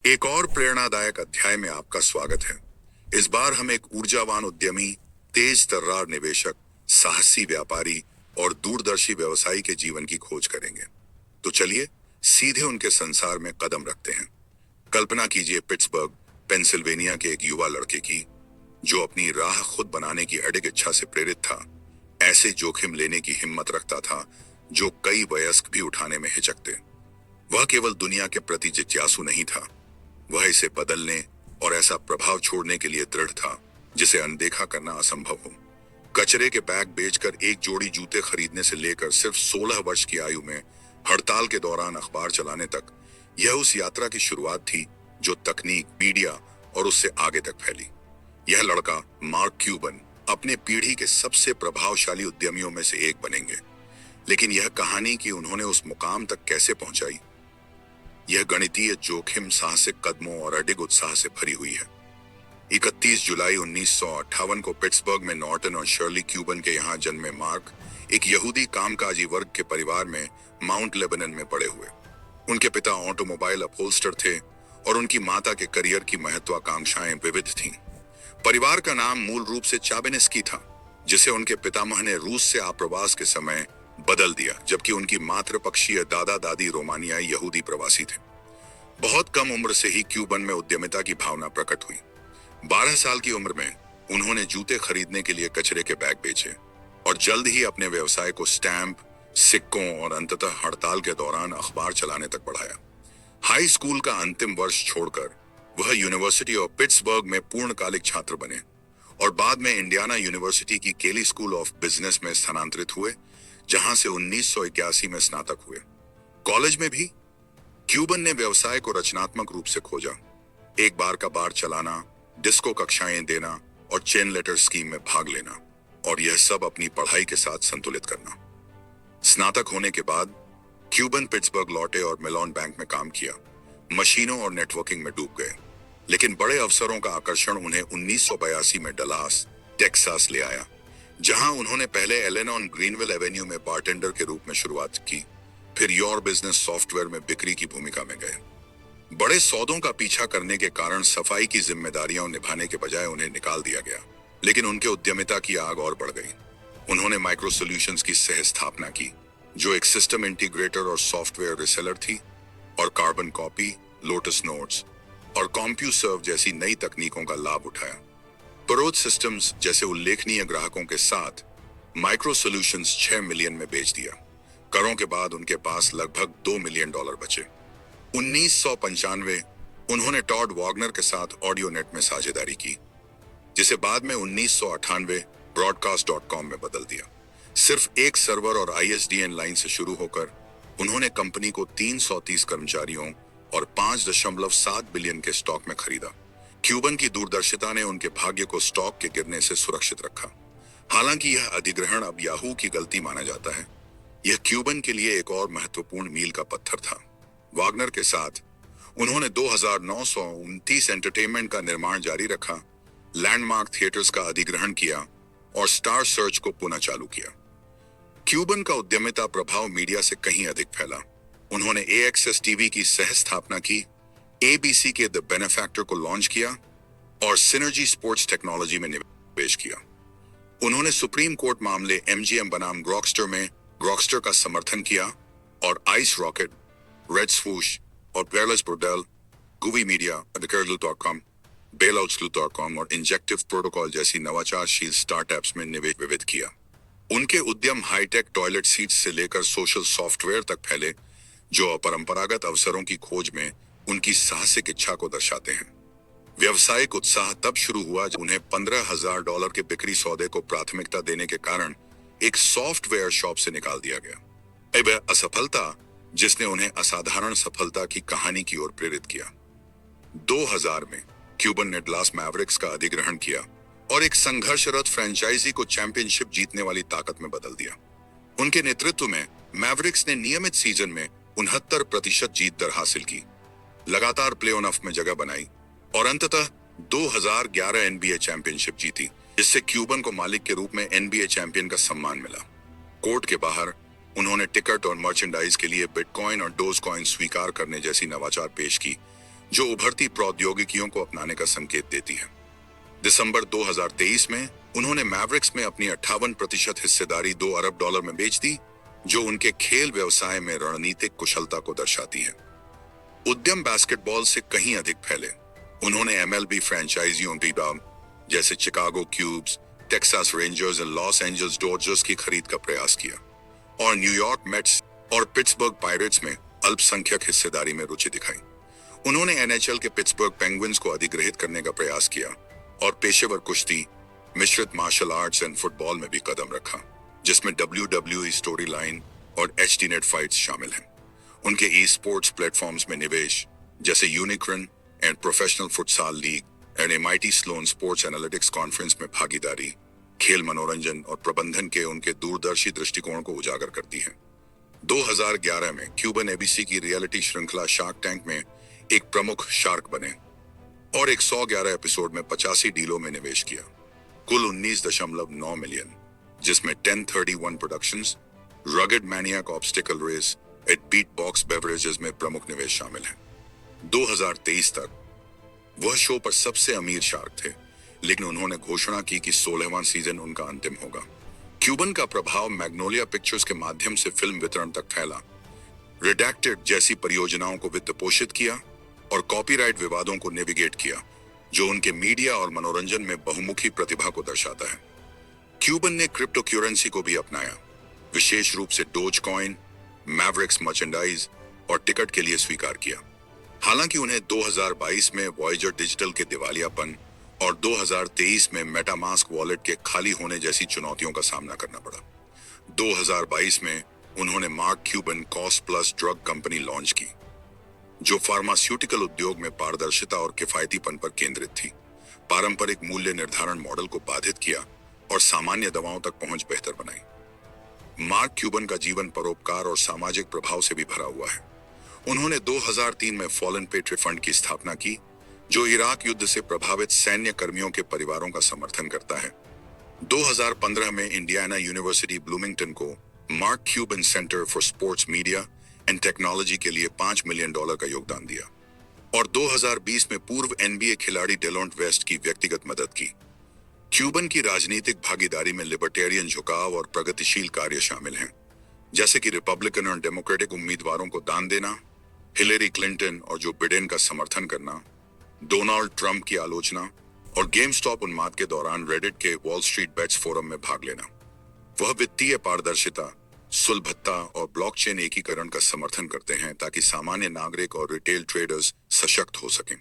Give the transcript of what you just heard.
एक और प्रेरणादायक अध्याय में आपका स्वागत है। इस बार हम एक ऊर्जावान उद्यमी, तेज तर्रार निवेशक, साहसी व्यापारी और दूरदर्शी व्यवसायी के जीवन की खोज करेंगे। तो चलिए सीधे उनके संसार में कदम रखते हैं। कल्पना कीजिए पिट्सबर्ग, पेंसिल्वेनिया के एक युवा लड़के की, जो अपनी राह खुद बनाने की अडिग इच्छा से प्रेरित था, ऐसे जोखिम लेने की हिम्मत रखता था जो कई वयस्क भी उठाने में हिचकते। वह केवल दुनिया के प्रति जिज्ञासु नहीं था, वह इसे बदलने और ऐसा प्रभाव छोड़ने के लिए दृढ़ था जिसे अनदेखा करना असंभव हो। कचरे के बैग बेचकर एक जोड़ी जूते खरीदने से लेकर सिर्फ 16 वर्ष की आयु में हड़ताल के दौरान अखबार चलाने तक, यह उस यात्रा की शुरुआत थी जो तकनीक, मीडिया और उससे आगे तक फैली। यह लड़का मार्क क्यूबन अपने पीढ़ी के सबसे प्रभावशाली उद्यमियों में से एक बनेंगे। लेकिन यह कहानी कि उन्होंने उस मुकाम तक कैसे पहुंचाई, यह गणितीय जोखिम, साहसिक कदमों और अडिग उत्साह से भरी हुई है। 31 जुलाई 1958 को पिट्सबर्ग में नॉर्टन और शर्ली क्यूबन के यहाँ जन्मे मार्क एक यहूदी कामकाजी वर्ग के परिवार में माउंट लेबनन में बड़े हुए। उनके पिता ऑटोमोबाइल अपहोल्स्टर थे और उनकी माता के करियर की महत्वाकांक्षाएं विविध थीं। परिवार का नाम मूल रूप से चाबिनेस्की था, जिसे उनके पितामह ने रूस से आप्रवास के समय बदल दिया, जबकि उनकी मातृपक्षीय दादा दादी रोमानियाई यहूदी प्रवासी थे। बहुत कम उम्र से ही क्यूबन में उद्यमिता की भावना प्रकट हुई। 12 साल की उम्र में उन्होंने जूते खरीदने के लिए कचरे के बैग बेचे और जल्द ही अपने व्यवसाय को स्टैंप, सिक्कों और अंततः हड़ताल के दौरान अखबार चलाने तक बढ़ाया। हाई स्कूल का अंतिम वर्ष छोड़कर वह यूनिवर्सिटी ऑफ पिट्सबर्ग में पूर्णकालिक छात्र बने और बाद में इंडियाना यूनिवर्सिटी की केली स्कूल ऑफ बिजनेस में स्थानांतरित हुए, जहां से 1981 में स्नातक हुए। कॉलेज में भी क्यूबन ने व्यवसाय को रचनात्मक रूप से खोजा। एक बार का बार चलाना, डिस्को कक्षाएं देना और चेन लेटर स्कीम में भाग लेना, और यह सब अपनी पढ़ाई के साथ संतुलित करना। स्नातक होने के बाद क्यूबन पिट्सबर्ग लौटे और मिलोन बैंक में काम किया। मशीनों और नेटवर्किंग में डूब गए, लेकिन बड़े अवसरों का आकर्षण उन्हें 1982 में डलास, टेक्सास ले आया, जहां उन्होंने पहले एलेन ऑन ग्रीनविल एवेन्यू में बारटेंडर के रूप में शुरुआत की। फिर योर बिजनेस सॉफ्टवेयर में बिक्री की भूमिका में गए। बड़े सौदों का पीछा करने के कारण सफाई की जिम्मेदारियां निभाने के बजाय उन्हें निकाल दिया गया, लेकिन उनके उद्यमिता की आग और बढ़ गई। उन्होंने माइक्रो सॉल्यूशंस की सह स्थापना की, जो एक सिस्टम इंटीग्रेटर और सॉफ्टवेयर रिसेलर थी, और कार्बन कॉपी, लोटस नोट्स और कॉम्प्यूसर्व जैसी नई तकनीकों का लाभ उठाया। परोज सिस्टम्स जैसे उल्लेखनीय ग्राहकों के साथ माइक्रो सॉल्यूशंस 6 मिलियन में बेच दिया। करों के बाद उनके पास लगभग $2 मिलियन बचे। 1995 उन्होंने टॉड वॉगनर के साथ ऑडियोनेट में साझेदारी की, जिसे बाद में 1998 broadcast.com में बदल दिया। सिर्फ एक सर्वर और ISDN लाइन से शुरू होकर उन्होंने कंपनी को 330 कर्मचारियों और 5.7 बिलियन के स्टॉक में खरीदा। क्यूबन की दूरदर्शिता ने उनके भाग्य को स्टॉक के गिरने से सुरक्षित रखा। हालांकि यह अधिग्रहण अब याहू की गलती माना जाता है, यह क्यूबन के लिए एक और महत्वपूर्ण मील का पत्थर था। वागनर के साथ उन्होंने 2929 एंटरटेनमेंट का निर्माण जारी रखा, लैंडमार्क थिएटर्स का अधिग्रहण किया और स्टार सर्च को पुनः चालू किया। क्यूबन का उद्यमिता प्रभाव मीडिया से कहीं अधिक फैला। उन्होंने AXS टीवी की सह स्थापना की, ABC के द बेनेफैक्टर को लॉन्च किया और सिनर्जी स्पोर्ट्स टेक्नोलॉजी में निवेश किया। उन्होंने सुप्रीम कोर्ट मामले MGM बनाम ग्रॉकस्टर में ग्रॉकस्टर का समर्थन किया और आइस रॉकेट, रेड स्वूश और पेयरलेस ब्रोडेल, गुवी मीडिया, thegirdle.com, bailoutsloot.com और इंजेक्टिव प्रोटोकॉल जैसी नवाचारशील स्टार्टअप्स में निवेश विविध किया। उनके उद्यम हाईटेक टॉयलेट सीट्स से लेकर सोशल सॉफ्टवेयर तक फैले, जो अपरंपरागत अवसरों की खोज में उनकी साहसिक इच्छा को दर्शाते हैं। व्यवसायिक उत्साह तब शुरू हुआ जब उन्हें $15,000 के बिक्री सौदे को प्राथमिकता देने के कारण एक सॉफ्टवेयर शॉप से निकाल दिया गया। वह असफलता जिसने उन्हें असाधारण सफलता की कहानी की ओर प्रेरित किया। 2000 में क्यूबन ने डलास मैवरिक्स का अधिग्रहण किया और एक संघर्षरत फ्रेंचाइजी को चैंपियनशिप जीतने वाली ताकत में बदल दिया। उनके नेतृत्व में मैवरिक्स ने नियमित सीजन में 69% जीत दर हासिल की, लगातार प्ले ऑफ में जगह बनाई और अंततः 2011 NBA चैंपियनशिप जीती, जिससे क्यूबन को मालिक के रूप में NBA चैंपियन का सम्मान मिला। कोर्ट के बाहर उन्होंने टिकट और मर्चेंडाइज के लिए बिटकॉइन और डोज कॉइन स्वीकार करने जैसी नवाचार पेश की, जो उभरती प्रौद्योगिकियों को अपनाने का संकेत देती है। दिसंबर 2023 में उन्होंने मैवरिक्स में अपनी 58% हिस्सेदारी $2 अरब में बेच दी, जो उनके खेल व्यवसाय में रणनीतिक कुशलता को दर्शाती है। उद्यम बास्केटबॉल से कहीं अधिक फैले। उन्होंने एमएलबी फ्रेंचाइजियों जैसे चिकागो क्यूब्स, टेक्सास रेंजर्स और लॉस एंजल्स डॉजर्स की खरीद का प्रयास किया और न्यूयॉर्क मेट्स और पिट्सबर्ग पायरेट्स में अल्पसंख्यक हिस्सेदारी में रुचि दिखाई। उन्होंने एनएचएल के पिट्सबर्ग पेंगुइन्स को अधिग्रहित करने का प्रयास किया और पेशेवर कुश्ती, मिश्रित मार्शल आर्ट्स एंड फुटबॉल में भी कदम रखा, जिसमें WWE स्टोरी लाइन और HD नेट फाइट्स शामिल हैं। उनके ई स्पोर्ट्स प्लेटफॉर्म्स में निवेश, जैसे Unikrn and professional futsal league and MIT Sloan sports analytics conference में भागीदारी, खेल मनोरंजन और प्रबंधन के उनके दूरदर्शी दृष्टिकोण को उजागर करती है। 2011 में क्यूबन ABC की रियलिटी श्रृंखला शार्क टैंक में एक प्रमुख शार्क बने और 111 एपिसोड में 85 डीलों में निवेश किया, कुल 19.9 मिलियन, जिसमें 1031 productions, Rugged Maniac obstacle race at Beat Box Beverages में प्रमुख निवेश शामिल है। 2023 तक वह शो पर सबसे अमीर शार्क थे, लेकिन उन्होंने घोषणा की कि 16वां सीजन उनका अंतिम होगा। क्यूबन का प्रभाव मैग्नोलिया पिक्चर्स के माध्यम से फिल्म वितरण तक फैला, रिडैक्टेड जैसी परियोजनाओं को वित्त पोषित किया और कॉपीराइट विवादों को नेविगेट किया, जो उनके मीडिया और मनोरंजन में बहुमुखी प्रतिभा को दर्शाता है। क्यूबन ने क्रिप्टो करेंसी को भी अपनाया, विशेष रूप से डोज कॉइन, मैवरिक्स मर्चेंडाइज और टिकट के लिए स्वीकार किया। हालांकि उन्हें 2022 में वॉयेजर डिजिटल के दिवालियापन और 2023 में मेटामास्क वॉलेट के खाली होने जैसी चुनौतियों का सामना करना पड़ा। 2022 में उन्होंने mark Cuban cost plus drug company launch की, जो फार्मास्यूटिकल उद्योग में पारदर्शिता और किफायतीपन पर केंद्रित थी, पारंपरिक मूल्य निर्धारण मॉडल को बाधित किया और सामान्य दवाओं तक पहुंच बेहतर बनाई। मार्क क्यूबन का जीवन परोपकार और सामाजिक प्रभाव से भी भरा हुआ है। उन्होंने 2003 में फॉलन पेट्री फंड की स्थापना की, जो इराक युद्ध से प्रभावित सैन्य कर्मियों के परिवारों का समर्थन करता है। 2015 में इंडियाना यूनिवर्सिटी ब्लूमिंगटन को mark Cuban centre for sports media and technology के लिए $5 मिलियन का योगदान दिया और 2020 में पूर्व NBA खिलाड़ी डेलोंट वेस्ट की व्यक्तिगत मदद की। क्यूबन की राजनीतिक भागीदारी में लिबर्टेरियन झुकाव और प्रगतिशील कार्य शामिल हैं, जैसे कि रिपब्लिकन और डेमोक्रेटिक उम्मीदवारों को दान देना, हिलेरी क्लिंटन और जो बिडेन का समर्थन करना, डोनाल्ड ट्रंप की आलोचना और गेम स्टॉप उन्माद के दौरान रेडिट के वॉल स्ट्रीट बेट्स फोरम में भाग लेना। वह वित्तीय पारदर्शिता, सुलभता और ब्लॉकचेन एकीकरण का समर्थन करते हैं ताकि सामान्य नागरिक और रिटेल ट्रेडर्स सशक्त हो सकें।